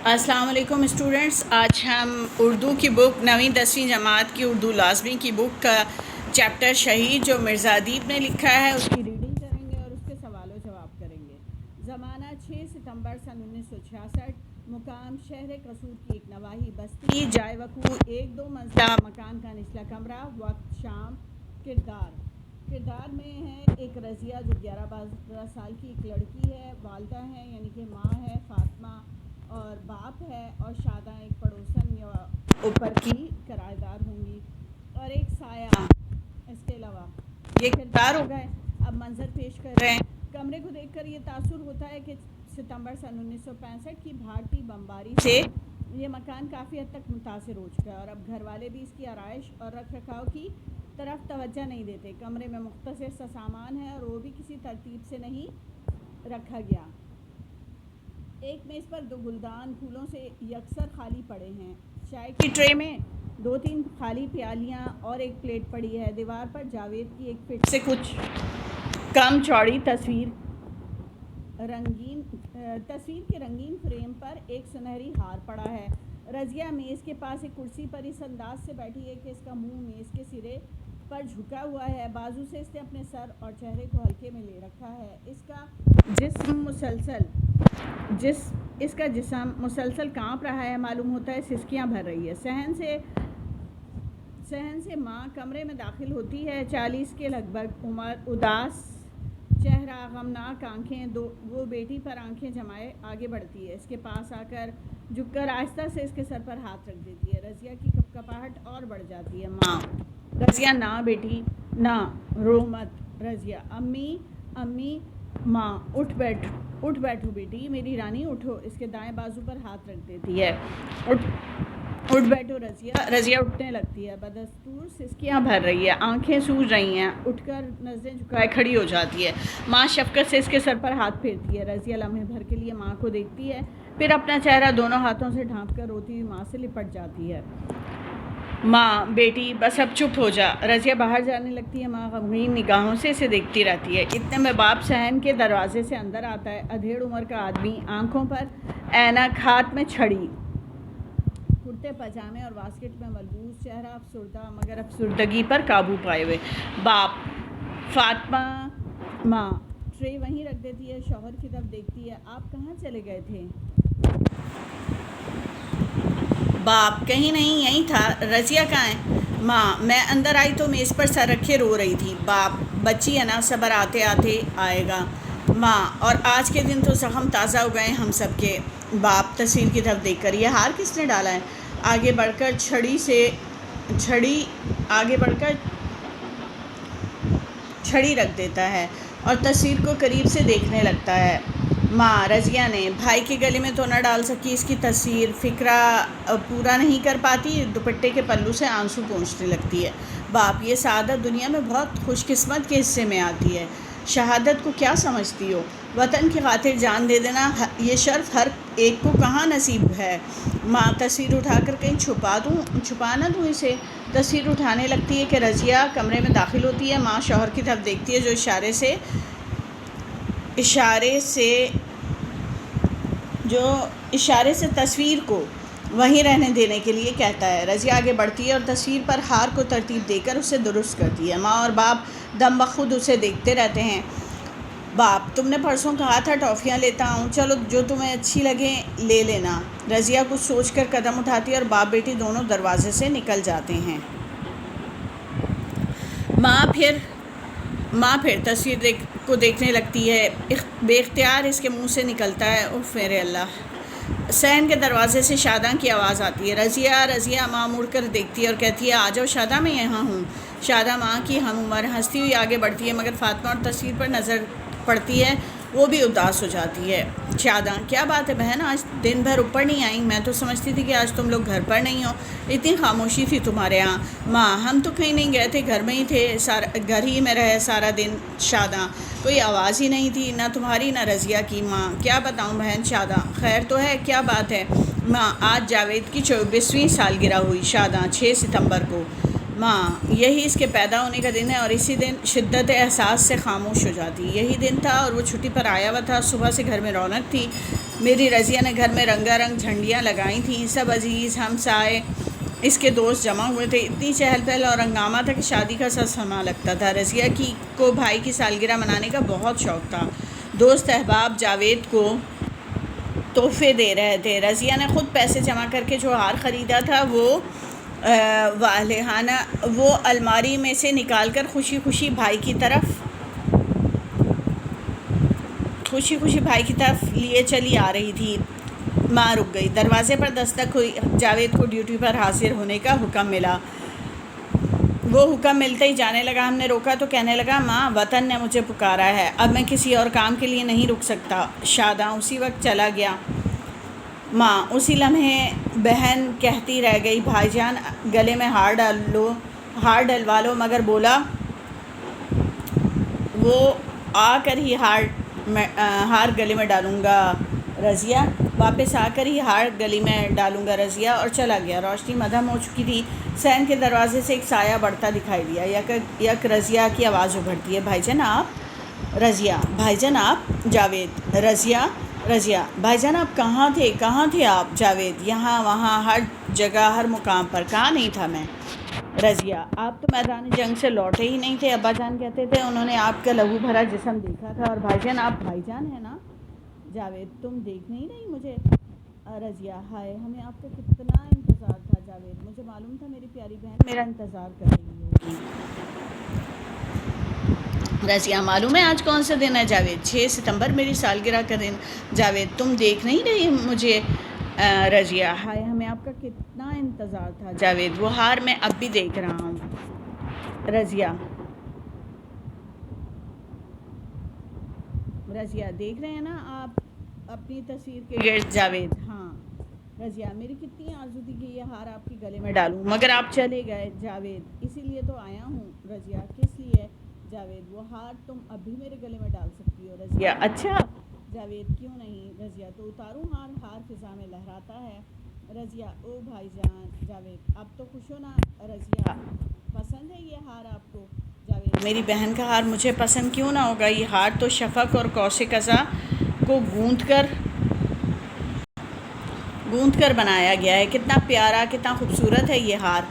السلام علیکم اسٹوڈنٹس، آج ہم اردو کی بک 9ویں 10ویں جماعت کی اردو لازمی کی بک کا چیپٹر شہید جو مرزا ادیب نے لکھا ہے اس کی ریڈنگ کریں گے اور اس کے سوال و جواب کریں گے۔ زمانہ 6 ستمبر سن 1966، مقام شہر قصور کی ایک نواحی بستی، جائے وقوع 1-2 منزلہ مکان کا نچلا کمرہ، وقت شام۔ کردار میں ہے ایک رضیہ جو 11-12 سال کی ایک لڑکی ہے، والدہ ہیں یعنی کہ ماں ہے فاطمہ اور باپ ہے، اور شاداں ایک پڑوسن یا اوپر کی کرایہ دار ہوں گی، اور ایک سایہ۔ اس کے علاوہ یہ کردار ہو گئے۔ اب منظر پیش کر رہے ہیں۔ کمرے کو دیکھ کر یہ تاثر ہوتا ہے کہ ستمبر سن 1965 کی بھارتی بمباری سے یہ مکان کافی حد تک متاثر ہو چکا ہے، اور اب گھر والے بھی اس کی آرائش اور رکھ رکھاؤ کی طرف توجہ نہیں دیتے۔ کمرے میں مختصر سا سامان ہے اور وہ بھی کسی ترتیب سے نہیں رکھا گیا۔ ایک میز پر 2 گلدان پھولوں سے یکسر خالی پڑے ہیں، چائے کی ٹرے میں 2-3 خالی پیالیاں اور ایک پلیٹ پڑی ہے۔ دیوار پر جاوید کی 1 فٹ سے کچھ کم چوڑی تصویر کے رنگین فریم پر ایک سنہری ہار پڑا ہے۔ رضیہ میز کے پاس ایک کرسی پر اس انداز سے بیٹھی ہے کہ اس کا منہ میز کے سرے پر جھکا ہوا ہے، بازو سے اس نے اپنے سر اور چہرے کو ہلکے میں لے رکھا ہے۔ اس کا جسم مسلسل کانپ رہا ہے، معلوم ہوتا ہے سسکیاں بھر رہی ہے۔ صحن سے ماں کمرے میں داخل ہوتی ہے، 40 کے لگ بھگ عمر، اداس چہرہ، غمناک آنکھیں، وہ بیٹی پر آنکھیں جمائے آگے بڑھتی ہے، اس کے پاس آ کر جھک کر آہستہ سے اس کے سر پر ہاتھ رکھ دیتی ہے۔ رضیہ کی کپکپاہٹ اور بڑھ جاتی ہے۔ ماں: رضیہ نہ بیٹی نہ، رو مت۔ رضیہ: امی۔ ماں: اٹھ بیٹھو بیٹی، میری رانی اٹھو، اس کے دائیں بازو پر ہاتھ رکھ دیتی ہے۔ اٹھ بیٹھو رضیہ۔ رضیہ اٹھنے لگتی ہے، بدستور سسکیاں بھر رہی ہے، آنکھیں سوج رہی ہیں، اٹھ کر نظریں جھکائے کھڑی ہو جاتی ہے۔ ماں شفقت سے اس کے سر پر ہاتھ پھیرتی ہے۔ رضیہ لمحے بھر کے لیے ماں کو دیکھتی ہے، پھر اپنا چہرہ دونوں ہاتھوں سے ڈھانپ کر روتی ہوئی ماں سے لپٹ جاتی ہے۔ ماں: بیٹی بس اب چپ ہو جا۔ رضیہ باہر جانے لگتی ہے، ماں غمگین نگاہوں سے اسے دیکھتی رہتی ہے۔ اتنے میں باپ صحن کے دروازے سے اندر آتا ہے، ادھیڑ عمر کا آدمی، آنکھوں پر اینک، ہاتھ میں چھڑی، کرتے پاجامے اور واسکٹ میں ملبوس، چہرہ افسردہ مگر افسردگی پر قابو پائے ہوئے۔ باپ: فاطمہ۔ ماں ٹرے وہیں رکھ دیتی ہے، شوہر کی طرف دیکھتی ہے، آپ کہاں چلے گئے تھے؟ باپ: کہیں نہیں، یہیں تھا۔ رضیہ کہاں ہے؟ ماں: میں اندر آئی تو میز پر سر رکھے رو رہی تھی۔ باپ: بچی ہے نا، صبر آتے آتے آئے گا۔ ماں: اور آج کے دن تو زخم تازہ ہو گئے ہم سب کے۔ باپ تصویر کی طرف دیکھ کر: یہ ہار کس نے ڈالا ہے؟ آگے بڑھ کر چھڑی رکھ دیتا ہے اور تصویر کو قریب سے دیکھنے لگتا ہے۔ ماں: رضیہ نے بھائی کے گلے میں تو نہ ڈال سکی اس کی تصویر، فقرہ پورا نہیں کر پاتی، دوپٹے کے پلو سے آنسو پونچھنے لگتی ہے۔ باپ: یہ سعادت دنیا میں بہت خوش قسمت کے حصے میں آتی ہے، شہادت کو کیا سمجھتی ہو؟ وطن کی خاطر جان دے دینا، یہ شرف ہر ایک کو کہاں نصیب ہے؟ ماں: تصویر اٹھا کر کہیں چھپا نہ دوں اسے؟ تصویر اٹھانے لگتی ہے کہ رضیہ کمرے میں داخل ہوتی ہے۔ ماں شوہر کی طرف دیکھتی ہے جو اشارے سے تصویر کو وہیں رہنے دینے کے لیے کہتا ہے۔ رضیہ آگے بڑھتی ہے اور تصویر پر ہار کو ترتیب دے کر اسے درست کرتی ہے۔ ماں اور باپ دم بخود اسے دیکھتے رہتے ہیں۔ باپ: تم نے پرسوں کہا تھا ٹافیاں لیتا ہوں، چلو جو تمہیں اچھی لگیں لے لینا۔ رضیہ کچھ سوچ کر قدم اٹھاتی ہے اور باپ بیٹی دونوں دروازے سے نکل جاتے ہیں۔ ماں پھر تصویر کو دیکھنے لگتی ہے، بے اختیار اس کے منہ سے نکلتا ہے، اوف میرے اللہ۔ صحن کے دروازے سے شاداں کی آواز آتی ہے، رضیہ۔ ماں مڑ کر دیکھتی ہے اور کہتی ہے، آ جاؤ شاداں، میں یہاں ہوں۔ شاداں ماں کی ہم عمر ہنستی ہوئی آگے بڑھتی ہے، مگر فاطمہ اور تصویر پر نظر پڑتی ہے وہ بھی اداس ہو جاتی ہے۔ شاداں: کیا بات ہے بہن، آج دن بھر اوپر نہیں آئیں؟ میں تو سمجھتی تھی کہ آج تم لوگ گھر پر نہیں ہو، اتنی خاموشی تھی تمہارے ہاں۔ ماں: ہم تو کہیں نہیں گئے تھے، گھر میں ہی تھے، گھر ہی میں رہے سارا دن۔ شاداں: کوئی آواز ہی نہیں تھی، نہ تمہاری نہ رضیہ کی۔ ماں: کیا بتاؤں بہن۔ شاداں: خیر تو ہے، کیا بات ہے؟ ماں: آج جاوید کی 24ویں سالگرہ ہوئی۔ شاداں: 6 ستمبر کو۔ ماں: یہی اس کے پیدا ہونے کا دن ہے، اور اسی دن شدت احساس سے خاموش ہو جاتی۔ یہی دن تھا اور وہ چھٹی پر آیا ہوا تھا، صبح سے گھر میں رونق تھی۔ میری رضیہ نے گھر میں رنگا رنگ جھنڈیاں لگائی تھیں، سب عزیز ہم سائے اس کے دوست جمع ہوئے تھے، اتنی چہل پہل اور ہنگامہ تھا کہ شادی کا سا سما لگتا تھا۔ رضیہ کو بھائی کی سالگرہ منانے کا بہت شوق تھا۔ دوست احباب جاوید کو تحفے دے رہے تھے۔ رضیہ نے خود پیسے جمع کر کے جو ہار خریدا تھا وہ الماری میں سے نکال کر خوشی خوشی بھائی کی طرف لیے چلی آ رہی تھی۔ ماں رک گئی، دروازے پر دستک ہوئی، جاوید کو ڈیوٹی پر حاضر ہونے کا حکم ملا۔ وہ حکم ملتے ہی جانے لگا۔ ہم نے روکا تو کہنے لگا، ماں وطن نے مجھے پکارا ہے، اب میں کسی اور کام کے لیے نہیں رک سکتا۔ شاداں اسی وقت چلا گیا۔ ماں اسی لمحے بہن کہتی رہ گئی، بھائی جان گلے میں ہار ڈلوا لو، مگر بولا وہ آ کر ہی ہار گلے میں ڈالوں گا رضیہ، واپس آ کر ہی ہار گلی میں ڈالوں گا رضیہ، اور چلا گیا۔ روشنی مدھم ہو چکی تھی۔ صحن کے دروازے سے ایک سایہ بڑھتا دکھائی دیا۔ یک رضیہ کی آواز ابھرتی ہے، بھائی جان آپ؟ رضیہ، بھائی جان آپ؟ جاوید، رضیہ، بھائی جان آپ کہاں تھے آپ؟ جاوید، یہاں وہاں ہر جگہ ہر مقام پر، کہاں نہیں تھا میں؟ رضیہ، آپ تو میدان جنگ سے لوٹے ہی نہیں تھے، ابا جان کہتے تھے انہوں نے آپ کا لہو بھرا جسم دیکھا تھا، اور بھائی جان آپ بھائی جان ہیں نا؟ جاوید، تم دیکھ نہیں رہی مجھے؟ رضیہ، ہائے ہمیں آپ کا کتنا انتظار تھا جاوید، مجھے معلوم تھا میری پیاری بہن میرا انتظار کر رہی ہوگی۔ رضیہ، معلوم ہے آج کون سا دن ہے؟ جاوید، 6 ستمبر میری سالگرہ کا دن۔ جاوید، تم دیکھ نہیں رہی مجھے؟ رضیہ، ہائے ہمیں آپ کا کتنا انتظار تھا جاوید، وہ ہار میں اب بھی دیکھ رہا ہوں۔ رضیہ، دیکھ رہے ہیں نا آپ اپنی تصویر کے گرد؟ جاوید، ہاں۔ رضیہ، میری کتنی آرزو تھی کہ یہ ہار آپ کے گلے میں ڈالوں، مگر آپ چلے گئے۔ جاوید، اسی لیے تو آیا ہوں۔ رضیہ، کس لیے؟ جاوید، وہ ہار تم اب بھی میرے گلے میں ڈال سکتی ہو۔ رضیہ، اچھا۔ جاوید، کیوں نہیں؟ رضیہ، تو اتاروں ہار فضا میں لہراتا ہے۔ رضیہ، او بھائی جان۔ جاوید، اب تو خوش ہو نا؟ رضیہ، پسند ہے یہ ہار آپ کو؟ جاوید، میری بہن کا ہار مجھے پسند کیوں نہ ہوگا، یہ ہار تو شفق اور قوس قزح کو گوندھ کر بنایا گیا ہے، کتنا پیارا کتنا خوبصورت ہے یہ ہار۔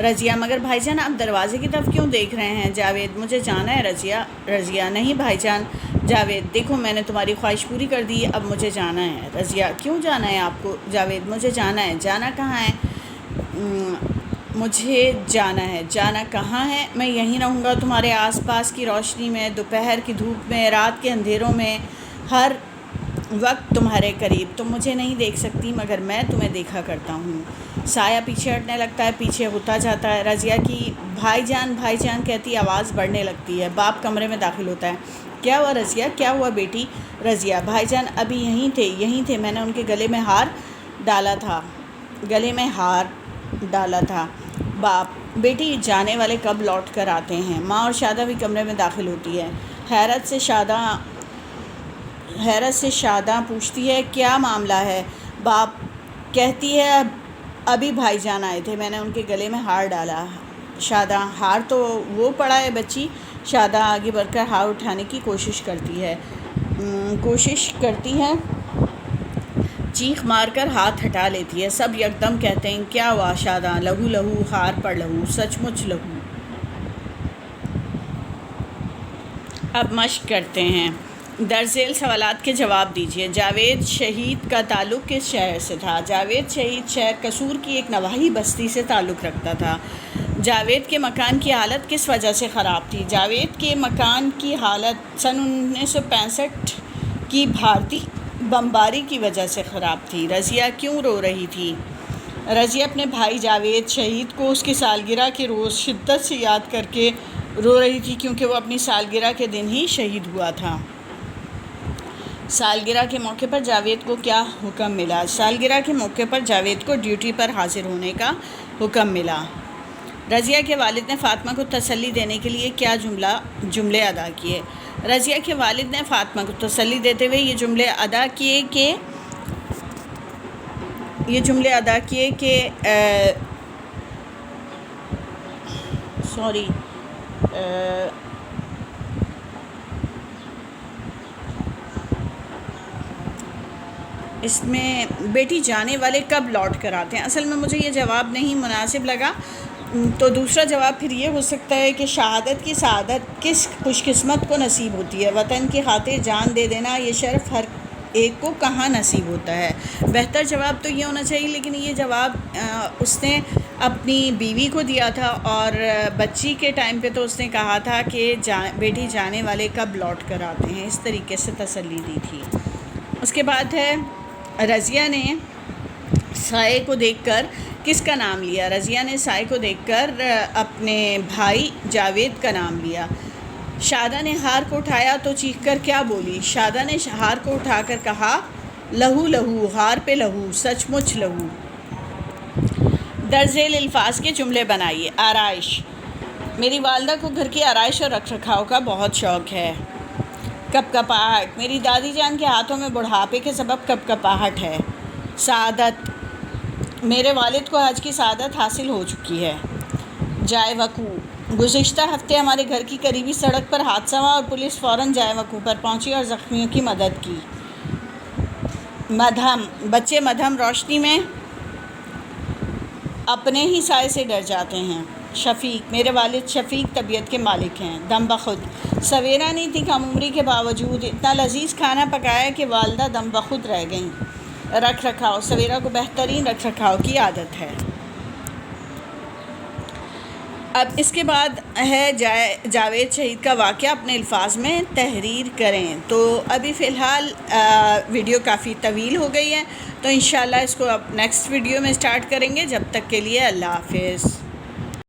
رضیہ، مگر بھائی جان آپ دروازے کی طرف کیوں دیکھ رہے ہیں؟ جاوید، مجھے جانا ہے رضیہ، نہیں بھائی جان۔ جاوید، دیکھو میں نے تمہاری خواہش پوری کر دی، اب مجھے جانا ہے۔ رضیہ، کیوں جانا ہے آپ کو؟ جاوید، مجھے جانا ہے۔ جانا کہاں ہے؟ مجھے جانا ہے۔ جانا کہاں ہے؟ میں یہیں رہوں گا تمہارے آس پاس کی روشنی میں، دوپہر کی دھوپ میں، رات کے اندھیروں میں، ہر وقت تمہارے قریب۔ تم مجھے نہیں دیکھ سکتی مگر میں تمہیں دیکھا کرتا ہوں۔ سایہ پیچھے ہٹنے لگتا ہے، پیچھے ہوتا جاتا ہے۔ رضیہ کی بھائی جان کہتی آواز بڑھنے لگتی ہے۔ باپ کمرے میں داخل ہوتا ہے۔ کیا ہوا رضیہ، کیا ہوا بیٹی؟ رضیہ، بھائی جان ابھی یہیں تھے، میں نے ان کے گلے میں ہار ڈالا تھا۔ باپ، بیٹی جانے والے کب لوٹ کر آتے ہیں؟ ماں اور شادہ بھی کمرے میں داخل ہوتی ہے۔ حیرت سے شاداں پوچھتی ہے، کیا معاملہ ہے؟ باپ کہتی ہے، ابھی بھائی جان آئے تھے، میں نے ان کے گلے میں ہار ڈالا۔ شاداں، ہار تو وہ پڑا ہے بچی۔ شاداں آگے بڑھ کر ہار اٹھانے کی کوشش کرتی ہے، چیخ مار کر ہاتھ ہٹا لیتی ہے۔ سب یکدم کہتے ہیں، کیا ہوا شاداں؟ لہو، ہار پر لہو، سچ مچ لہو۔ اب مشق کرتے ہیں۔ درذیل سوالات کے جواب دیجیے۔ جاوید شہید کا تعلق کس شہر سے تھا؟ جاوید شہید شہر قصور کی ایک نواحی بستی سے تعلق رکھتا تھا۔ جاوید کے مکان کی حالت کس وجہ سے خراب تھی؟ جاوید کے مکان کی حالت سن 1965 کی بھارتی بمباری کی وجہ سے خراب تھی۔ رضیہ کیوں رو رہی تھی؟ رضیہ اپنے بھائی جاوید شہید کو اس کی سالگرہ کے روز شدت سے یاد کر کے رو رہی تھی، کیونکہ وہ اپنی سالگرہ کے دن ہی شہید ہوا تھا۔ سالگرہ کے موقع پر جاوید کو کیا حکم ملا؟ سالگرہ کے موقع پر جاوید کو ڈیوٹی پر حاضر ہونے کا حکم ملا۔ رضیہ کے والد نے فاطمہ کو تسلی دینے کے لیے کیا جملے ادا کیے؟ رضیہ کے والد نے فاطمہ کو تسلی دیتے ہوئے یہ جملے ادا کیے کہ اس میں بیٹی جانے والے کب لوٹ کر آتے ہیں؟ اصل میں مجھے یہ جواب نہیں مناسب لگا، تو دوسرا جواب پھر یہ ہو سکتا ہے کہ شہادت کی سعادت کس خوش قسمت کو نصیب ہوتی ہے؟ وطن کی خاطر جان دے دینا یہ شرف ہر ایک کو کہاں نصیب ہوتا ہے؟ بہتر جواب تو یہ ہونا چاہیے، لیکن یہ جواب اس نے اپنی بیوی کو دیا تھا، اور بچی کے ٹائم پہ تو اس نے کہا تھا کہ بیٹی جانے والے کب لوٹ کر آتے ہیں، اس طریقے سے تسلی دی تھی۔ اس کے بعد ہے رضیہ نے سائے کو دیکھ کر کس کا نام لیا؟ رضیہ نے سائے کو دیکھ کر اپنے بھائی جاوید کا نام لیا۔ شادہ نے ہار کو اٹھایا تو چیخ کر کیا بولی؟ شادہ نے ہار کو اٹھا کر کہا، لہو لہو، ہار پہ لہو، سچ مچ لہو۔ درج ذیل الفاظ کے جملے بنائیے۔ آرائش: میری والدہ کو گھر کی آرائش اور رکھ رکھاؤ کا بہت شوق ہے۔ کپکپاہٹ: میری دادی جان کے ہاتھوں میں بڑھاپے کے سبب کپکپاہٹ ہے۔ سعادت: میرے والد کو حج کی سعادت حاصل ہو چکی ہے۔ جائے وقوع: گزشتہ ہفتے ہمارے گھر کی قریبی سڑک پر حادثہ ہوا اور پولیس فوراً جائے وقوع پر پہنچی اور زخمیوں کی مدد کی۔ مدھم: بچے مدھم روشنی میں اپنے ہی سائے سے ڈر جاتے ہیں۔ شفیق: میرے والد شفیق طبیعت کے مالک ہیں۔ دم بخود: سویرا نہیں تھی، کم عمری کے باوجود اتنا لذیذ کھانا پکایا کہ والدہ دم بخود رہ گئیں۔ رکھ رکھاؤ: سویرا کو بہترین رکھ رکھاؤ کی عادت ہے۔ اب اس کے بعد ہے جاوید شہید کا واقعہ اپنے الفاظ میں تحریر کریں۔ تو ابھی فی الحال ویڈیو کافی طویل ہو گئی ہے، تو انشاءاللہ اس کو اب نیکسٹ ویڈیو میں سٹارٹ کریں گے۔ جب تک کے لیے اللہ حافظ۔